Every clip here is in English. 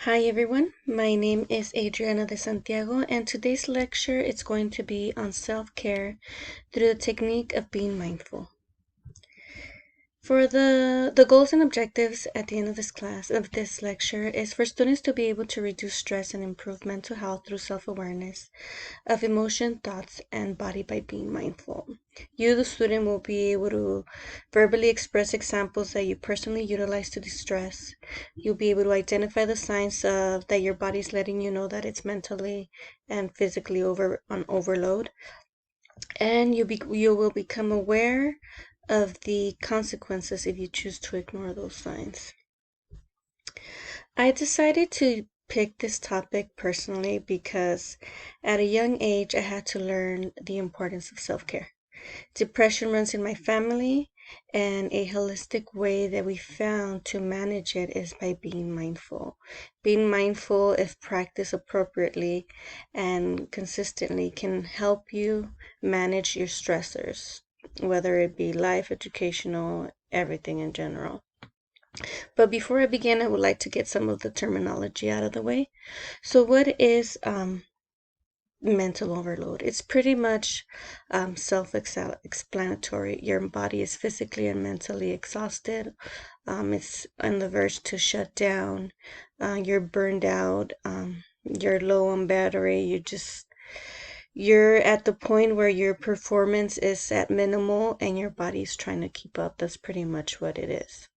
Hi everyone, my name is Adriana de Santiago, and today's lecture is going to be on self-care through the technique of being mindful. For the goals and objectives at the end of this lecture is for students to be able to reduce stress and improve mental health through self-awareness of emotion, thoughts, and body by being mindful. You, the student, will be able to verbally express examples that you personally utilize to distress. You'll be able to identify the signs of that your body's letting you know that it's mentally and physically on overload, and you will become aware of the consequences if you choose to ignore those signs. I decided to pick this topic personally because at a young age I had to learn the importance of self-care. Depression runs in my family, and a holistic way that we found to manage it is by being mindful. Being mindful, if practiced appropriately and consistently, can help you manage your stressors, whether it be life, educational, everything in general. But before I begin, I would like to get some of the terminology out of the way. So, what is mental overload? It's pretty much self-explanatory. Your body is physically and mentally exhausted. It's on the verge to shut down. You're burned out. You're low on battery. You're at the point where your performance is at minimal and your body's trying to keep up. That's pretty much what it is.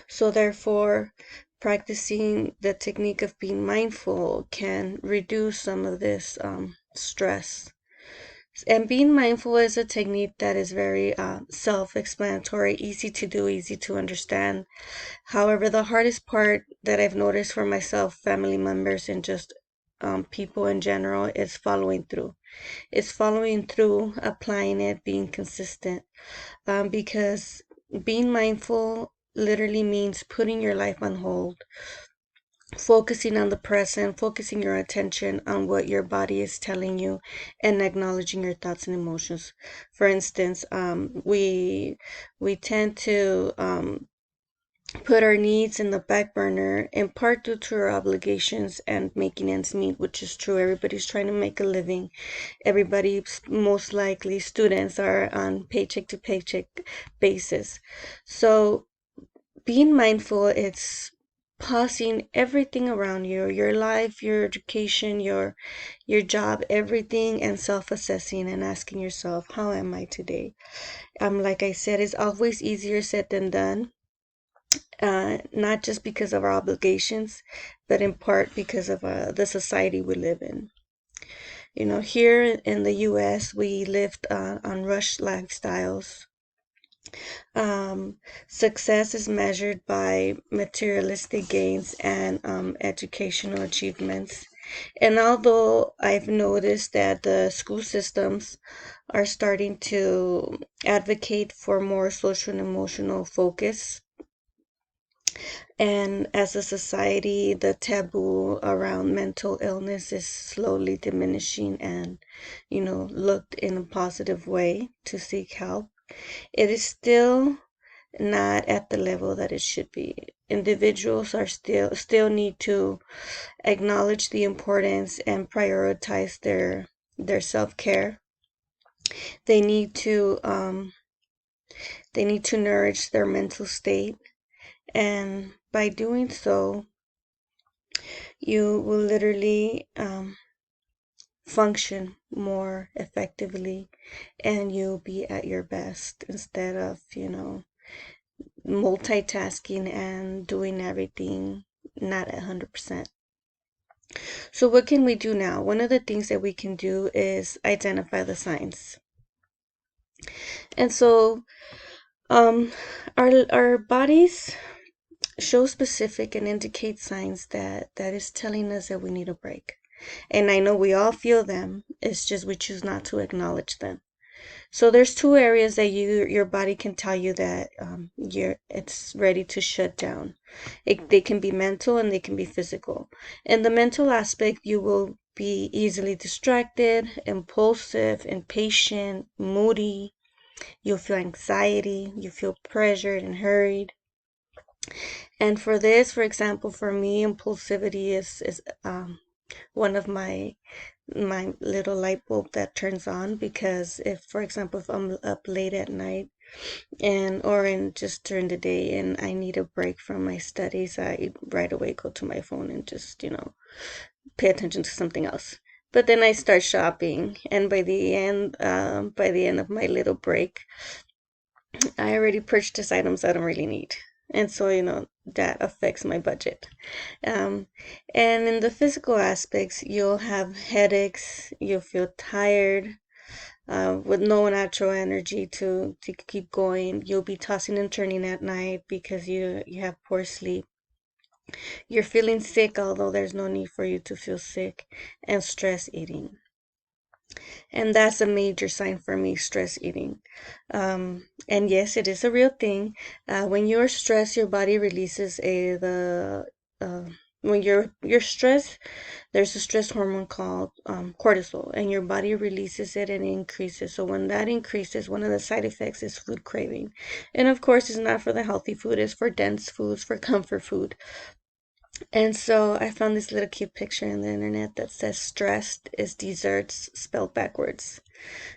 So therefore, practicing the technique of being mindful can reduce some of this stress. And being mindful is a technique that is very self-explanatory, easy to do, easy to understand. However, the hardest part that I've noticed for myself, family members, and just people in general is following through. It's following through, applying it, being consistent. Because being mindful literally means putting your life on hold, focusing on the present, focusing your attention on what your body is telling you, and acknowledging your thoughts and emotions. For instance, we tend to put our needs in the back burner, in part due to our obligations and making ends meet, which is true. Everybody's trying to make a living. Everybody, most likely students, are on paycheck to paycheck basis. So being mindful, it's pausing everything around you, your life, your education, your job, everything, and self-assessing and asking yourself, how am I today? Like I said, it's always easier said than done. Not just because of our obligations, but in part because of the society we live in. Here in the US, we lived on rush lifestyles. Success is measured by materialistic gains and educational achievements. And although I've noticed that the school systems are starting to advocate for more social and emotional focus, and as a society, the taboo around mental illness is slowly diminishing and, looked in a positive way to seek help. It is still not at the level that it should be. Individuals are still need to acknowledge the importance and prioritize their self-care. They need to nourish their mental state, and by doing so, you will literally function more effectively, and you'll be at your best instead of multitasking and doing everything not at 100%. So what can we do now? One of the things that we can do is identify the signs. And so our bodies show specific and indicate signs that is telling us that we need a break. And I know we all feel them. It's just we choose not to acknowledge them. So there's two areas that your body can tell you that it's ready to shut down. They can be mental and they can be physical. In the mental aspect, you will be easily distracted, impulsive, impatient, moody. You'll feel anxiety. You feel pressured and hurried. And for this, for example, for me, impulsivity is one of my little light bulb that turns on, because if, for example, if I'm up late at night and or in just during the day and I need a break from my studies, I right away go to my phone and just, pay attention to something else. But then I start shopping, and by the end of my little break, I already purchased items I don't really need. And so, that affects my budget. Um, and in the physical aspects, you'll have headaches, you'll feel tired, with no natural energy to keep going. You'll be tossing and turning at night because you have poor sleep. You're feeling sick, although there's no need for you to feel sick, and stress eating. And that's a major sign for me, stress eating. And yes, it is a real thing. When you're stressed, your body releases uh, when you're stressed, there's a stress hormone called cortisol, and your body releases it and it increases. So when that increases, one of the side effects is food craving. And of course, it's not for the healthy food, it's for dense foods, for comfort food. And so I found this little cute picture on the internet that says stressed is desserts spelled backwards.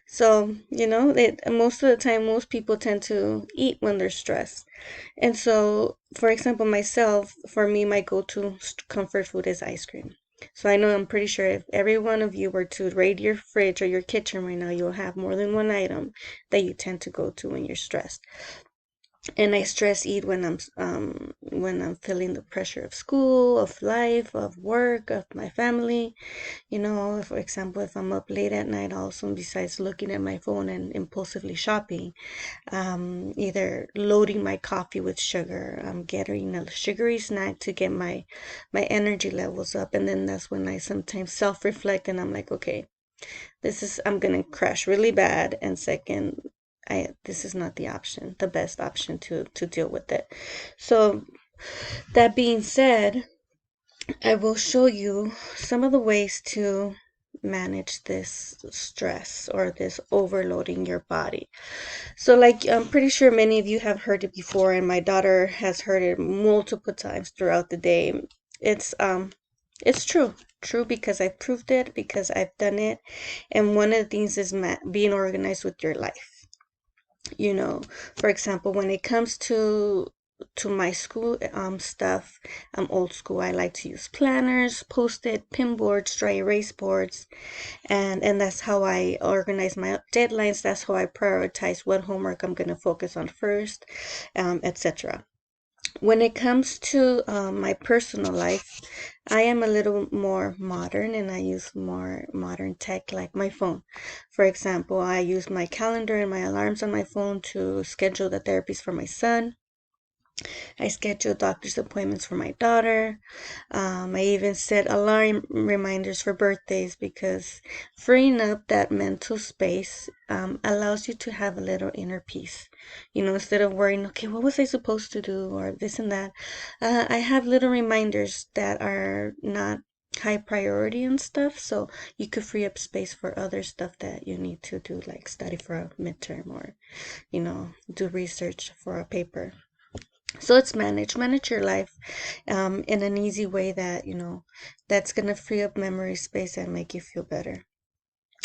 So, most of the time, most people tend to eat when they're stressed. And so, for example, myself, for me, my go-to comfort food is ice cream. So I know, I'm pretty sure if every one of you were to raid your fridge or your kitchen right now, you'll have more than one item that you tend to go to when you're stressed. And I stress eat when I'm feeling the pressure of school, of life, of work, of my family. For example, if I'm up late at night, also besides looking at my phone and impulsively shopping, either loading my coffee with sugar, getting a sugary snack to get my energy levels up, and then that's when I sometimes self-reflect and I'm like, okay, I'm gonna crash really bad, and second, this is not the best option to deal with it. So that being said, I will show you some of the ways to manage this stress or this overloading your body. So, like, I'm pretty sure many of you have heard it before, and my daughter has heard it multiple times throughout the day. It's true because I've proved it, because I've done it. And one of the things is being organized with your life. You know, for example, when it comes to my school stuff, I'm old school. I like to use planners, post-it, pin boards, dry erase boards, and that's how I organize my deadlines. That's how I prioritize what homework I'm going to focus on first, etc. When it comes to my personal life, I am a little more modern and I use more modern tech like my phone. For example, I use my calendar and my alarms on my phone to schedule the therapies for my son. I schedule doctor's appointments for my daughter. I even set alarm reminders for birthdays, because freeing up that mental space allows you to have a little inner peace. Instead of worrying, okay, what was I supposed to do or this and that, I have little reminders that are not high priority and stuff, so you could free up space for other stuff that you need to do, like study for a midterm or do research for a paper. So it's manage your life in an easy way that that's gonna free up memory space and make you feel better.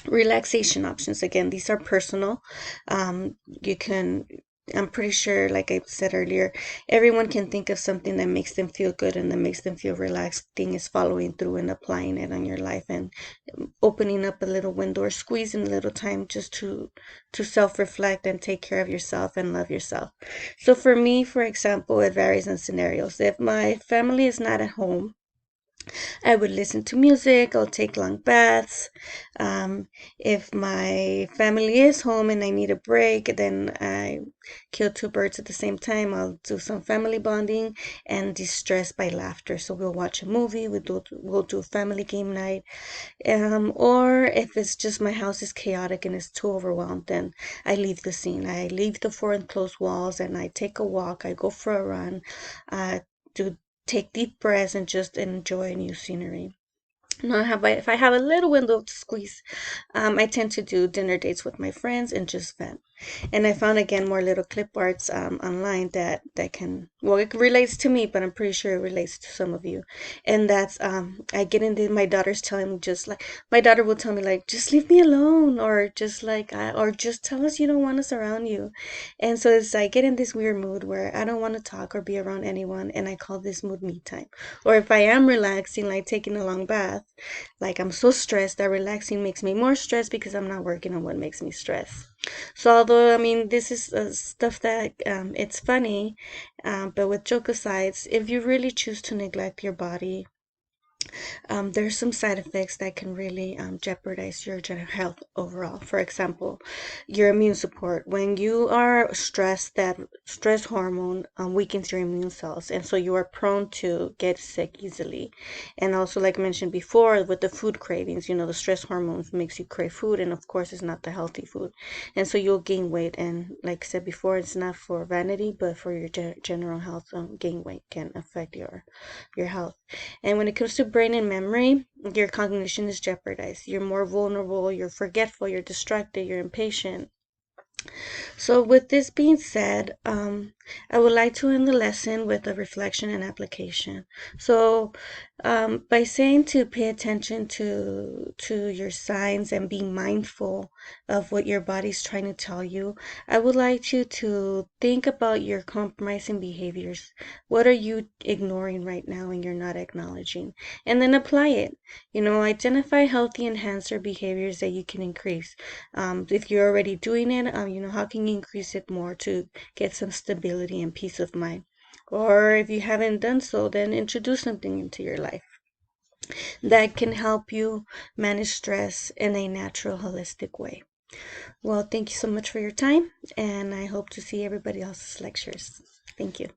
Relaxation options, again, these are personal. You can, I'm pretty sure, like I said earlier, everyone can think of something that makes them feel good and that makes them feel relaxed. Thing is following through and applying it on your life, and opening up a little window or squeezing a little time just to self-reflect and take care of yourself and love yourself. So for me, for example, it varies in scenarios. If my family is not at home, I would listen to music, I'll take long baths. If my family is home and I need a break, then I kill two birds at the same time. I'll do some family bonding and distress by laughter. So we'll watch a movie, we'll do a family game night. Or if it's just my house is chaotic and it's too overwhelmed, then I leave the scene. I leave the four enclosed walls and I take a walk. I go for a run. Do take deep breaths and just enjoy new scenery. Now, if I have a little window to squeeze, I tend to do dinner dates with my friends and just vent. And I found again more little clip arts online that can, well, it relates to me, but I'm pretty sure it relates to some of you. And that's I get into, my daughter's telling me, just like, my daughter will tell me like, just leave me alone, or just like or just tell us you don't want us around you. And so it's, I get in this weird mood where I don't want to talk or be around anyone, and I call this mood me time. Or if I am relaxing, like taking a long bath, like I'm so stressed that relaxing makes me more stressed because I'm not working on what makes me stress. So although, I mean, this is stuff that it's funny, but with joke aside, if you really choose to neglect your body, there's some side effects that can really jeopardize your general health overall. For example, your immune support. When you are stressed, that stress hormone weakens your immune cells, and so you are prone to get sick easily. And also, like I mentioned before, with the food cravings, the stress hormones makes you crave food, and of course, it's not the healthy food, and so you'll gain weight. And like I said before, it's not for vanity, but for your general health. Gain weight can affect your health. And when it comes to brain and memory, your cognition is jeopardized. You're more vulnerable, you're forgetful, you're distracted, you're impatient. So, with this being said, I would like to end the lesson with a reflection and application. So, by saying to pay attention to your signs and be mindful of what your body's trying to tell you, I would like you to think about your compromising behaviors. What are you ignoring right now and you're not acknowledging? And then apply it. Identify healthy enhancer behaviors that you can increase. If you're already doing it, how can you increase it more to get some stability and peace of mind? Or if you haven't done so, then introduce something into your life that can help you manage stress in a natural, holistic way. Well, thank you so much for your time, and I hope to see everybody else's lectures. Thank you.